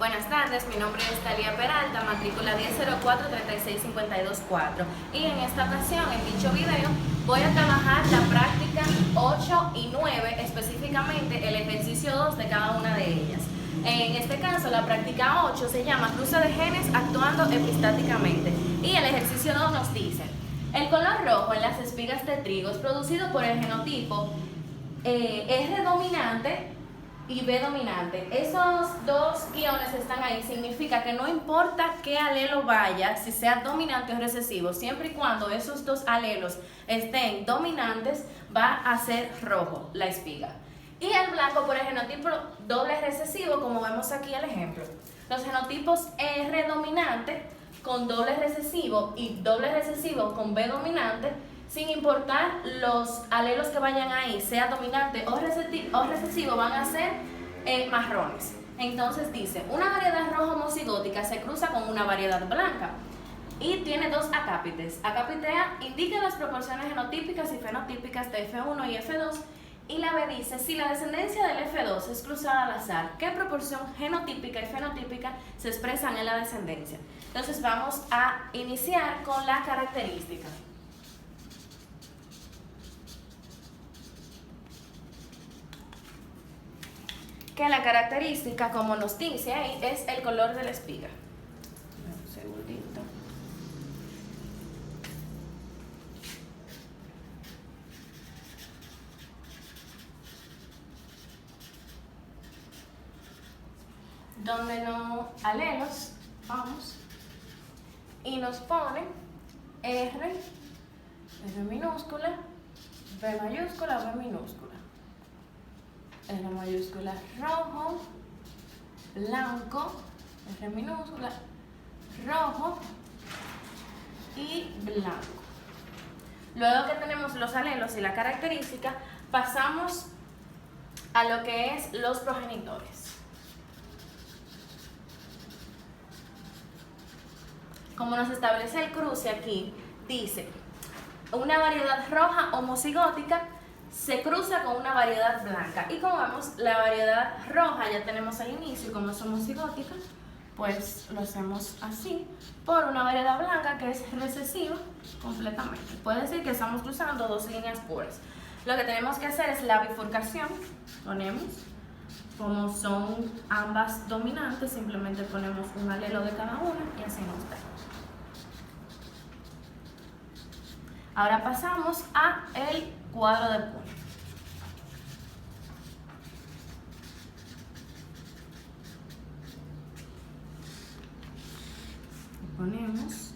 Buenas tardes, mi nombre es Talia Peralta, matrícula 1004-36524 y en esta ocasión, en dicho video, voy a trabajar la práctica 8 y 9, específicamente el ejercicio 2 de cada una de ellas. En este caso, la práctica 8 se llama cruce de genes actuando epistáticamente y el ejercicio 2 nos dice: el color rojo en las espigas de trigo es producido por el genotipo R dominante y B dominante. Esos dos guiones están ahí, significa que no importa qué alelo vaya, si sea dominante o recesivo, siempre y cuando esos dos alelos estén dominantes, va a ser rojo la espiga. Y el blanco por el genotipo doble recesivo, como vemos aquí el ejemplo. Los genotipos R dominante con doble recesivo y doble recesivo con B dominante, sin importar los alelos que vayan ahí, sea dominante o recesivo, van a ser marrones. Entonces dice, una variedad roja homocigótica se cruza con una variedad blanca y tiene dos acápites. Acápite A indica las proporciones genotípicas y fenotípicas de F1 y F2, y la B dice, si la descendencia del F2 es cruzada al azar, ¿qué proporción genotípica y fenotípica se expresan en la descendencia? Entonces vamos a iniciar con la característica. Que la característica, como nos dice ahí, es el color de la espiga. Un segundito. Donde no alelos, vamos, y nos pone R minúscula, B mayúscula, B minúscula. R mayúscula rojo, blanco, R minúscula, rojo y blanco. Luego que tenemos los alelos y la característica, pasamos a lo que es los progenitores. Como nos establece el cruce aquí, dice, una variedad roja homocigótica se cruza con una variedad blanca. Y como vemos, la variedad roja ya tenemos al inicio, y como es homocigótica, pues lo hacemos así, por una variedad blanca que es recesiva completamente. Puede decir que estamos cruzando dos líneas puras. Lo que tenemos que hacer es la bifurcación. Ponemos, como son ambas dominantes, simplemente ponemos un alelo de cada una y así nos da. Ahora pasamos a el cuadro de punto. Ponemos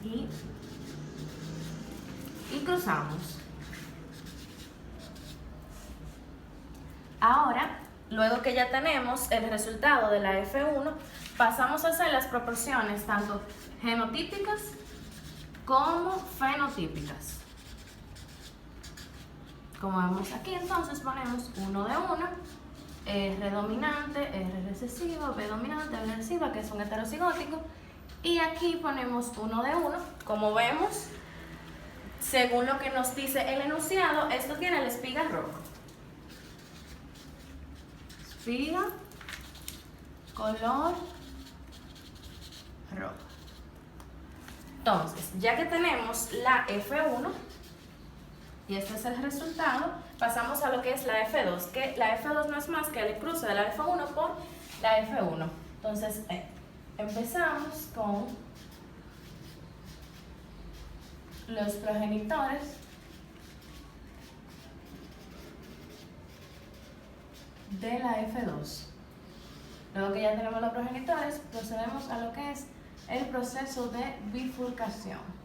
y cruzamos. Ahora, luego que ya tenemos el resultado de la F1, pasamos a hacer las proporciones tanto genotípicas como fenotípicas. Como vemos aquí, entonces ponemos 1 de 1, R dominante, R recesiva, B dominante, B recesiva, que es un heterocigótico, y aquí ponemos 1 de 1. Como vemos, según lo que nos dice el enunciado, esto tiene la espiga roja. Espiga, color rojo. Entonces, ya que tenemos la F1, y este es el resultado, pasamos a lo que es la F2, que la F2 no es más que el cruce de la F1 por la F1. Entonces, empezamos con los progenitores de la F2. Luego que ya tenemos los progenitores, procedemos a lo que es el proceso de bifurcación.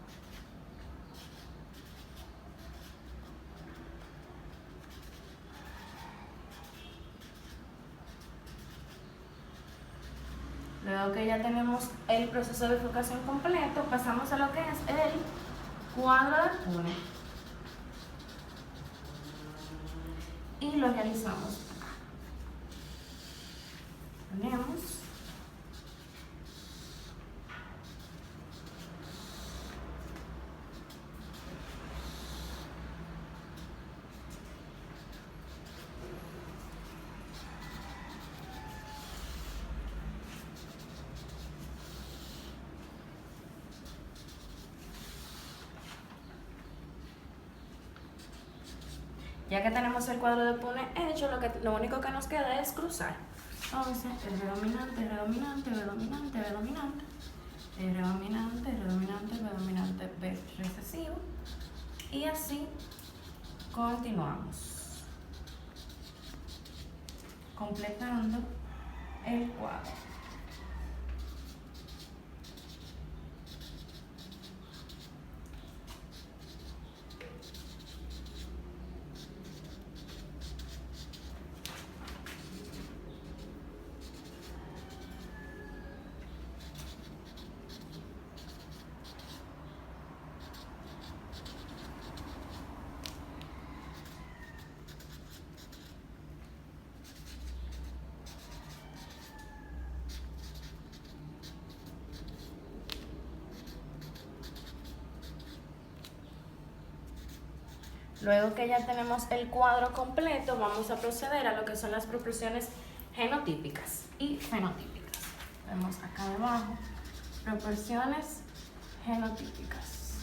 Luego que ya tenemos el proceso de bifurcación completo, pasamos a lo que es el cuadro de Punnett y lo realizamos acá. Ponemos Ya que tenemos el cuadro de Punnett hecho, lo único que nos queda es cruzar. Entonces, R dominante, R dominante, B dominante, B dominante, R dominante, R dominante, B dominante, B recesivo. Y así continuamos, completando el cuadro. Luego que ya tenemos el cuadro completo, vamos a proceder a lo que son las proporciones genotípicas y fenotípicas. Vemos acá debajo, proporciones genotípicas.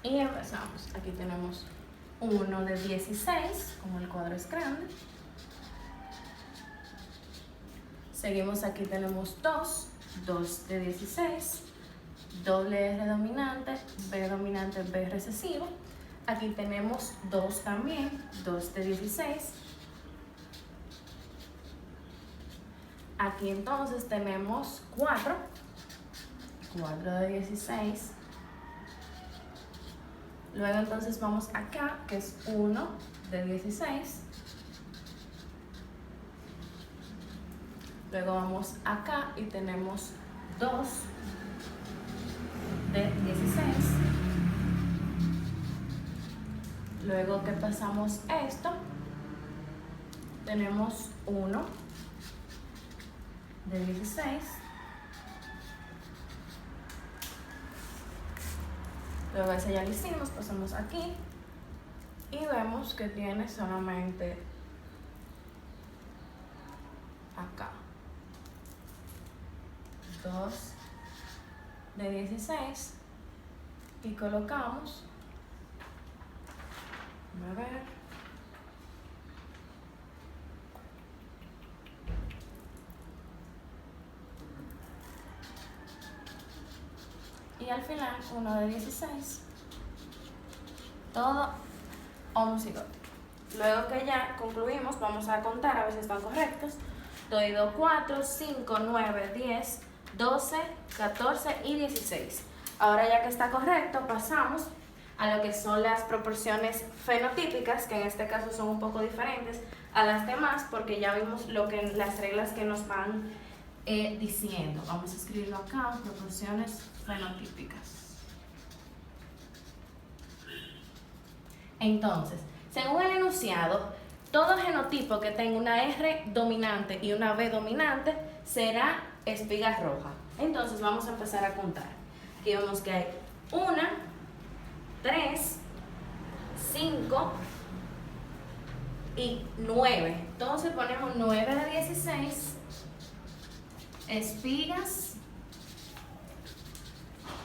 Y empezamos. Aquí tenemos 1 de 16, como el cuadro es grande. Seguimos, aquí tenemos 2 de 16. Doble R dominante, B recesivo. Aquí tenemos 2 también, 2 de 16. Aquí entonces tenemos 4 de 16. Luego entonces vamos acá, que es 1 de 16. Luego vamos acá y tenemos 2 de 16. Luego que pasamos esto, tenemos 1 de 16. Luego ese ya lo hicimos, pasamos aquí y vemos que tiene solamente acá 2 de 16 y colocamos, a ver, y al final 1 de 16, todo homocigótico. Luego que ya concluimos, vamos a contar a ver si están correctos. Doy 2, 4, 5, 9, 10, 12, 14 y 16. Ahora ya que está correcto, pasamos a lo que son las proporciones fenotípicas, que en este caso son un poco diferentes a las demás porque ya vimos las reglas que nos van diciendo. Vamos a escribirlo acá, proporciones fenotípicas. Entonces, según el enunciado, todo genotipo que tenga una R dominante y una B dominante será espiga roja. Entonces vamos a empezar a contar. Aquí vemos que hay 1, 3, 5 y 9. Entonces ponemos 9 de 16, espigas,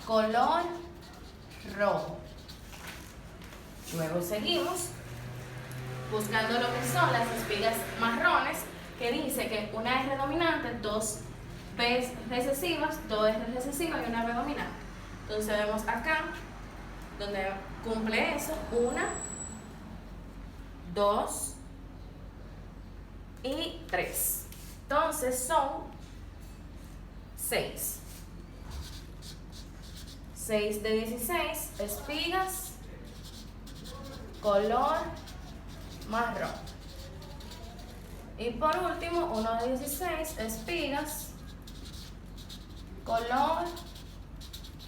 color rojo. Luego seguimos buscando lo que son las espigas marrones, que dice que una R dominante, 2 B recesivas, 2 R recesivas y una B dominante. Entonces vemos acá, donde cumple eso, 1, 2 y 3. Entonces son 6. 6 de 16, espigas, color marrón. Y por último, 1 de 16, espigas, color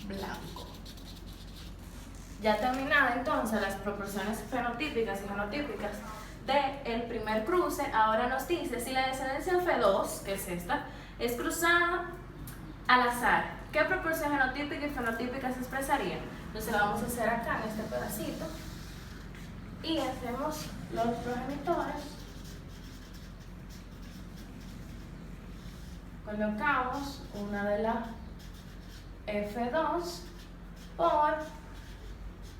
blanco. Ya terminada entonces las proporciones fenotípicas y genotípicas del primer cruce, ahora nos dice si la descendencia F2, que es esta, es cruzada al azar. ¿Qué proporción genotípica y fenotípica se expresaría? Entonces lo vamos a hacer acá en este pedacito y hacemos los progenitores. Colocamos una de la F2 por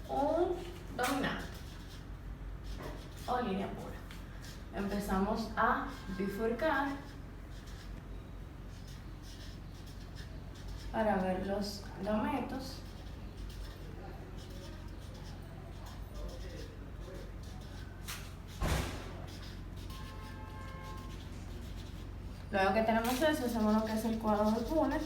un dominante o línea pura. Empezamos a bifurcar para ver los gametos. Luego que tenemos eso, hacemos lo que es el cuadro de Punnett.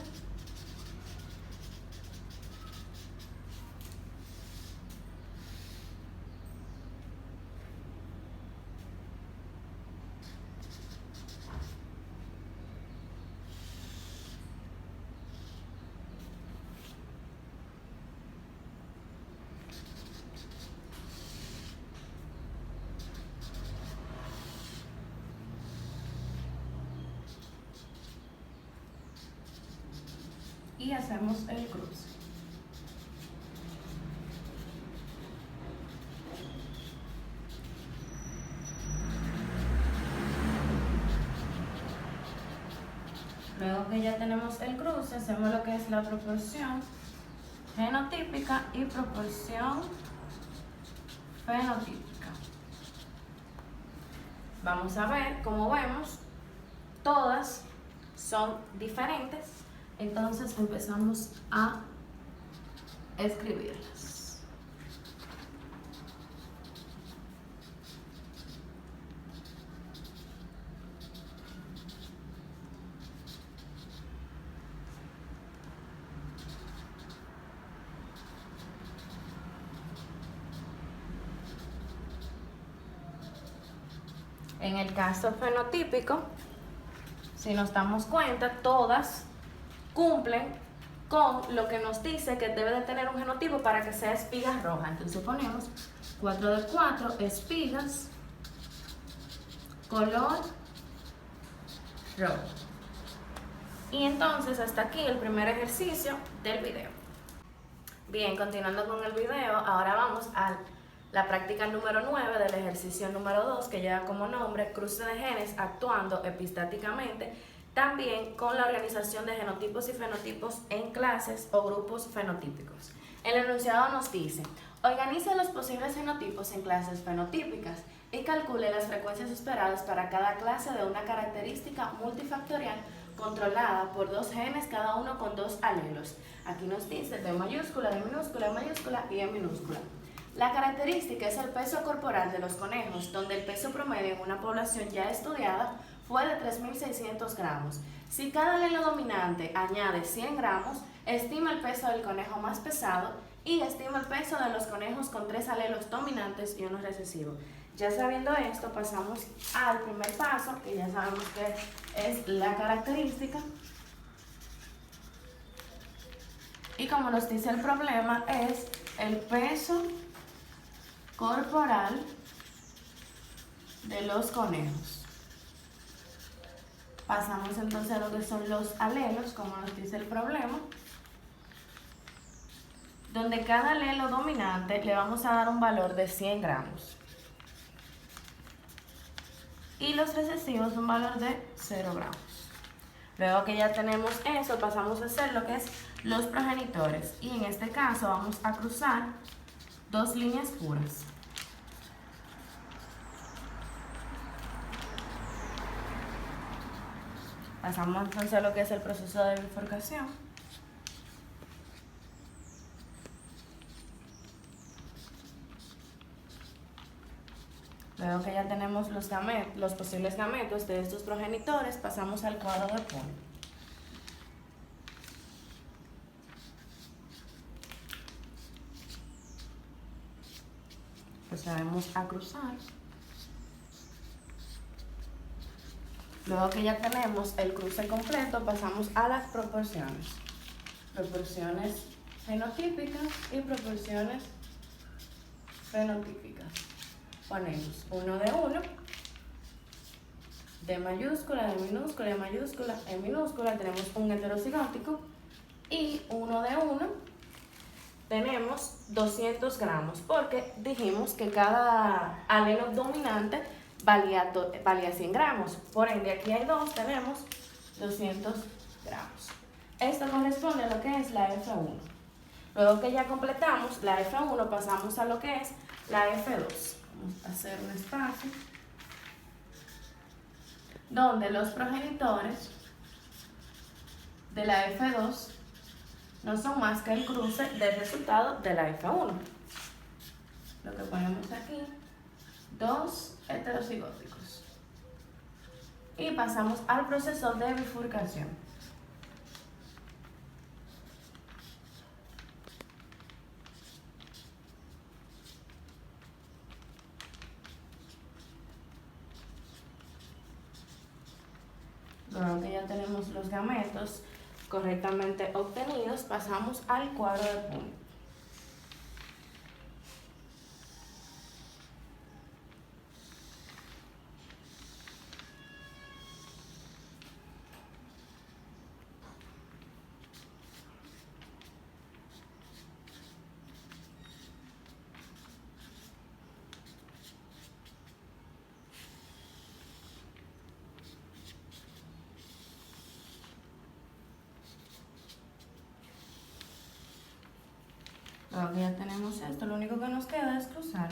Y hacemos el cruce. Luego que ya tenemos el cruce, hacemos lo que es la proporción genotípica y proporción fenotípica. Vamos a ver, como vemos, todas son diferentes. Entonces empezamos a escribirlas. En el caso fenotípico, si nos damos cuenta, todas cumplen con lo que nos dice que debe de tener un genotipo para que sea espiga roja. Entonces ponemos 4 de 4, espigas, color rojo. Y entonces hasta aquí el primer ejercicio del video. Bien, continuando con el video, ahora vamos a la práctica número 9 del ejercicio número 2, que lleva como nombre cruce de genes actuando epistáticamente, también con la organización de genotipos y fenotipos en clases o grupos fenotípicos. El enunciado nos dice: organice los posibles genotipos en clases fenotípicas y calcule las frecuencias esperadas para cada clase de una característica multifactorial controlada por 2 genes, cada uno con 2 alelos. Aquí nos dice B mayúscula, D minúscula, E mayúscula y E minúscula. La característica es el peso corporal de los conejos, donde el peso promedio en una población ya estudiada fue de 3.600 gramos. Si cada alelo dominante añade 100 gramos, estima el peso del conejo más pesado y estima el peso de los conejos con 3 alelos dominantes y uno recesivo. Ya sabiendo esto, pasamos al primer paso, que ya sabemos que es la característica. Y como nos dice el problema, es el peso corporal de los conejos. Pasamos entonces a lo que son los alelos, como nos dice el problema, donde cada alelo dominante le vamos a dar un valor de 100 gramos. Y los recesivos un valor de 0 gramos. Luego que ya tenemos eso, pasamos a hacer lo que es los progenitores. Y en este caso vamos a cruzar 2 líneas puras. Pasamos entonces a lo que es el proceso de bifurcación. Luego que ya tenemos los posibles gametos de estos progenitores, pasamos al cuadro de Punnett. Procedemos a cruzar. Luego que ya tenemos el cruce completo, pasamos a las proporciones. Proporciones genotípicas y proporciones fenotípicas. Ponemos 1 de 1, D mayúscula, D minúscula, E mayúscula, E minúscula, tenemos un heterocigótico, y 1 de 1 tenemos 200 gramos, porque dijimos que cada alelo dominante valía 100 gramos, por ende aquí hay 2, tenemos 200 gramos. Esto corresponde a lo que es la F1. Luego que ya completamos la F1, pasamos a lo que es la F2. Vamos a hacer un espacio donde los progenitores de la F2 no son más que el cruce del resultado de la F1. Lo que ponemos aquí, dos heterocigóticos. Y pasamos al proceso de bifurcación. Luego que ya tenemos los gametos correctamente obtenidos, pasamos al cuadro de Punnett. Luego que ya tenemos esto, lo único que nos queda es cruzar.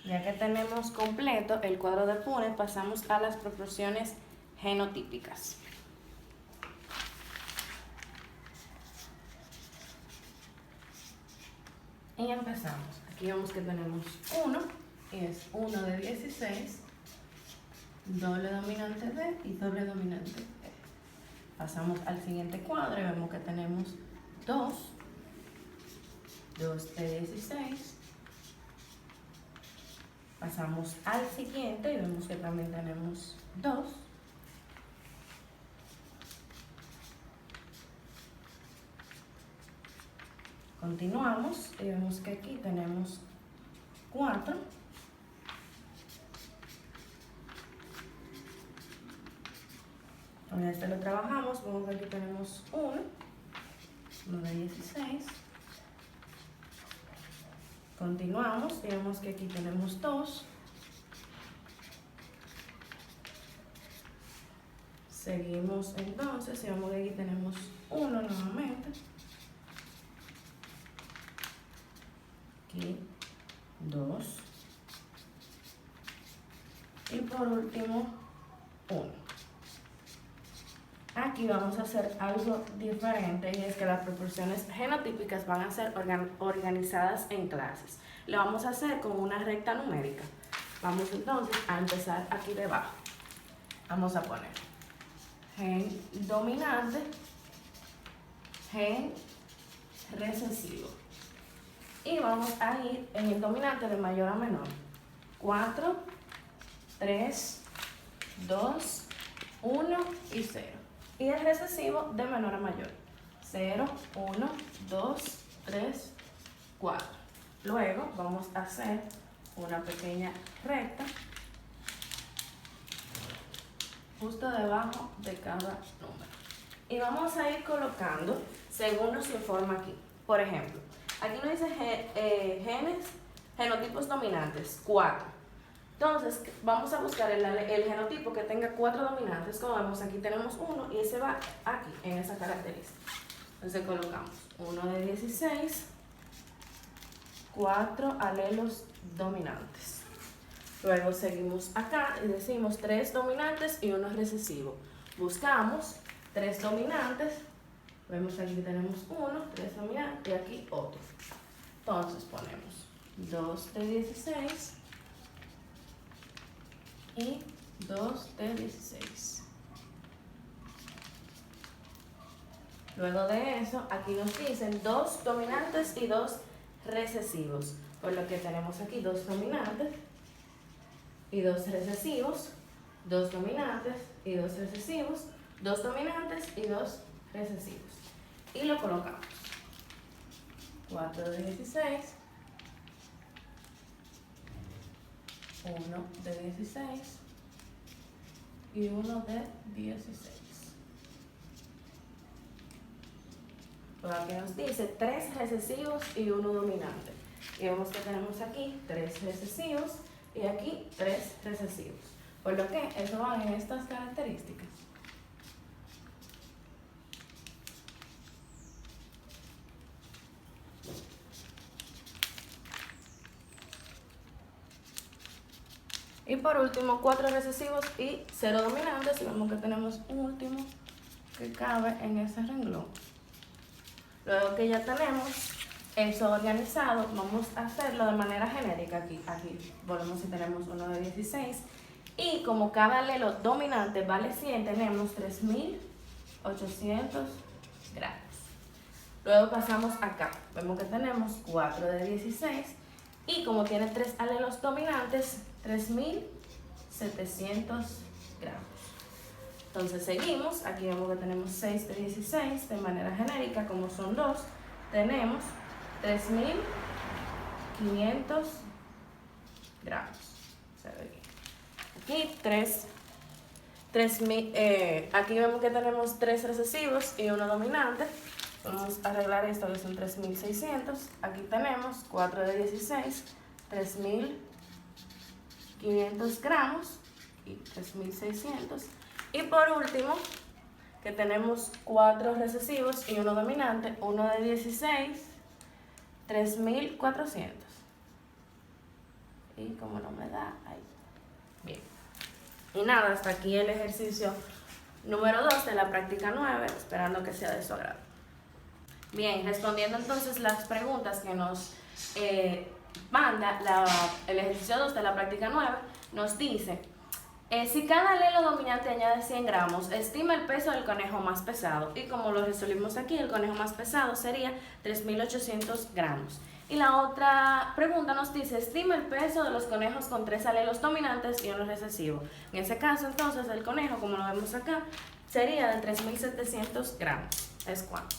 Ya que tenemos completo el cuadro de Punnett, pasamos a las proporciones genotípicas. Y empezamos. Aquí vemos que tenemos 1, y es 1 de 16, doble dominante D y doble dominante E. Pasamos al siguiente cuadro y vemos que tenemos 2 de 16. Pasamos al siguiente y vemos que también tenemos 2. Continuamos y vemos que aquí tenemos 4. Con este lo trabajamos, vemos que aquí tenemos 1 de 16. Continuamos y vemos que aquí tenemos 2. Seguimos entonces y vemos que aquí tenemos 1 nuevamente. Aquí 2. Y por último 1. Aquí vamos a hacer algo diferente y es que las proporciones genotípicas van a ser organizadas en clases. Lo vamos a hacer con una recta numérica. Vamos entonces a empezar aquí debajo. Vamos a poner gen dominante, gen recesivo. Y vamos a ir en el dominante de mayor a menor. 4, 3, 2, 1 y 0. Y el recesivo de menor a mayor. 0, 1, 2, 3, 4. Luego vamos a hacer una pequeña recta justo debajo de cada número. Y vamos a ir colocando según nos informa aquí. Por ejemplo, aquí nos dice genotipos dominantes, 4. Entonces, vamos a buscar el genotipo que tenga 4 dominantes. Como vemos, aquí tenemos 1 y ese va aquí, en esa característica. Entonces, colocamos 1 de 16, 4 alelos dominantes. Luego seguimos acá y decimos 3 dominantes y 1 recesivo. Buscamos 3 dominantes. Vemos aquí que tenemos 1, 3 dominantes y aquí otro. Entonces, ponemos 2 de 16. Y 2 de 16. Luego de eso, aquí nos dicen 2 dominantes y 2 recesivos. Por lo que tenemos aquí 2 dominantes y 2 recesivos, 2 dominantes y 2 recesivos, 2 dominantes y 2 recesivos. Y lo colocamos. 4 de 16, 1 de 16 y 1 de 16. Pues aquí nos dice 3 recesivos y 1 dominante. Y vemos que tenemos aquí 3 recesivos y aquí 3 recesivos. Por lo que eso va en estas características. Y por último, 4 recesivos y 0 dominantes. Y vemos que tenemos un último que cabe en ese renglón. Luego que ya tenemos eso organizado, vamos a hacerlo de manera genérica aquí. Aquí volvemos y tenemos 1 de 16. Y como cada alelo dominante vale 100, tenemos 3.800 gramos. Luego pasamos acá. Vemos que tenemos 4 de 16. Y como tiene 3 alelos dominantes, 3.700 gramos. Entonces seguimos, aquí vemos que tenemos 6 de 16 de manera genérica, como son 2, tenemos 3.500 gramos. Aquí aquí vemos que tenemos 3 recesivos y 1 dominante. Vamos a arreglar esto, que son 3.600. Aquí tenemos 4 de 16, 3.500 gramos y 3.600. Y por último, que tenemos 4 recesivos y 1 dominante, 1 de 16, 3.400. Y como no me da, ahí. Bien. Y nada, hasta aquí el ejercicio número 2 de la práctica 9, esperando que sea de su agrado. Bien, respondiendo entonces las preguntas que nos manda el ejercicio 2 de la práctica 9, nos dice... si cada alelo dominante añade 100 gramos, estima el peso del conejo más pesado. Y como lo resolvimos aquí, el conejo más pesado sería 3.800 gramos. Y la otra pregunta nos dice, estima el peso de los conejos con 3 alelos dominantes y 1 recesivo. En ese caso, entonces, el conejo, como lo vemos acá, sería de 3.700 gramos. ¿Es cuánto?